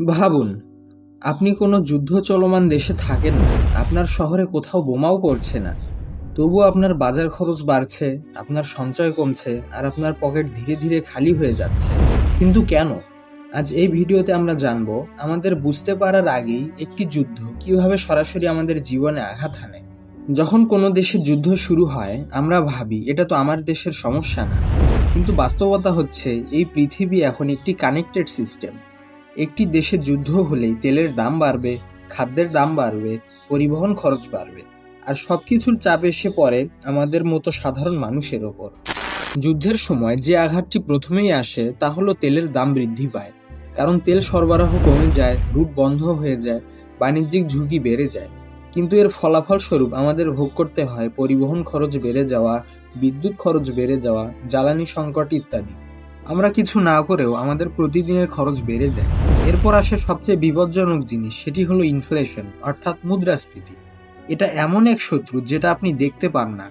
ভাবুন, আপনি কোনো যুদ্ধ চলমান দেশে থাকেন না, আপনার শহরে কোথাও বোমাও পড়ছে না, তবুও আপনার বাজার খরচ বাড়ছে, আপনার সঞ্চয় কমছে, আর আপনার পকেট ধীরে ধীরে খালি হয়ে যাচ্ছে। কিন্তু কেন? আজ এই ভিডিওতে আমরা জানবো আমাদের বুঝতে পারার আগেই একটি যুদ্ধ কিভাবে সরাসরি আমাদের জীবনে আঘাত হানে। যখন কোনো দেশে যুদ্ধ শুরু হয়, আমরা ভাবি এটা তো আমার দেশের সমস্যা না, কিন্তু বাস্তবতা হচ্ছে এই পৃথিবী এখন একটি কানেক্টেড সিস্টেম। একটি দেশে যুদ্ধ হলেই তেলের দাম বাড়বে, খাদ্যের দাম বাড়বে, পরিবহন খরচ বাড়বে, আর সবকিছুর চাপ এসে পড়ে আমাদের মতো সাধারণ মানুষের ওপর। যুদ্ধের সময় যে আঘাতটি প্রথমেই আসে তা হলো তেলের দাম বৃদ্ধি পায়। কারণ তেল সরবরাহ কমে যায়, রুট বন্ধ হয়ে যায়, বাণিজ্যিক ঝুঁকি বেড়ে যায়। কিন্তু এর ফলাফল স্বরূপ আমাদের ভোগ করতে হয় পরিবহন খরচ বেড়ে যাওয়া, বিদ্যুৎ খরচ বেড়ে যাওয়া, জ্বালানি সংকট ইত্যাদি। আমরা কিছু না করেও আমাদের প্রতিদিনের খরচ বেড়ে যায়। এরপর আসে সবচেয়ে বিপজ্জনক জিনিস, সেটি হলো ইনফ্লেশন, অর্থাৎ মুদ্রাস্ফীতি। এটা এমন এক শত্রু যেটা আপনি দেখতে পান না,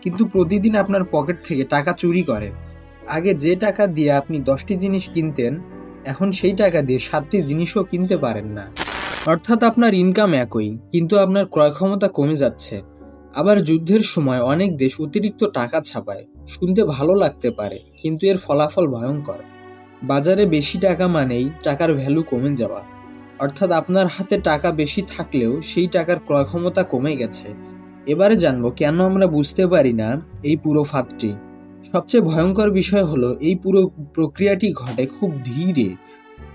কিন্তু প্রতিদিন আপনার পকেট থেকে টাকা চুরি করে। আগে যে টাকা দিয়ে আপনি 10টি জিনিস কিনতেন, এখন সেই টাকা দিয়ে 7টি জিনিসও কিনতে পারেন না। অর্থাৎ আপনার ইনকাম একই, কিন্তু আপনার ক্রয় ক্ষমতা কমে যাচ্ছে। আবার যুদ্ধের সময় অনেক দেশ অতিরিক্ত টাকা ছাপায়। শুনতে ভালো লাগতে পারে, কিন্তু এর ফলাফল ভয়ঙ্কর। বাজারে বেশি টাকা মানেই টাকার ভ্যালু কমে যাওয়া। অর্থাৎ আপনার হাতে টাকা বেশি থাকলেও সেই টাকার ক্রয় ক্ষমতা কমে গেছে। এবারে জানবো কেন আমরা বুঝতে পারি না এই পুরো ফাঁদটি। সবচেয়ে ভয়ঙ্কর বিষয় হলো এই পুরো প্রক্রিয়াটি ঘটে খুব ধীরে।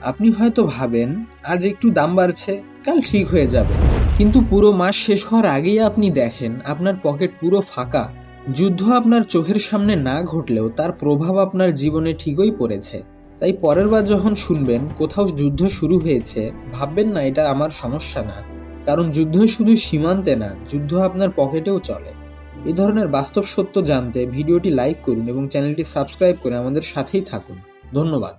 আপনি হয়তো ভাবেন আজ একটু দাম বাড়ছে, কাল ঠিক হয়ে যাবে, কিন্তু পুরো মাস শেষ হওয়ার আগেই আপনি দেখেন আপনার পকেট পুরো ফাঁকা। যুদ্ধ আপনার চোখের সামনে না ঘটলেও তার প্রভাব আপনার জীবনে ঠিকই পড়েছে। তাই পরের বার যখন শুনবেন কোথাও যুদ্ধ শুরু হয়েছে, ভাববেন না এটা আমার সমস্যা না। কারণ যুদ্ধ শুধু সীমান্তে না, যুদ্ধ আপনার পকেটেও চলে। এই ধরনের বাস্তব সত্য জানতে ভিডিওটি লাইক করুন এবং চ্যানেলটি সাবস্ক্রাইব করে আমাদের সাথেই থাকুন। ধন্যবাদ।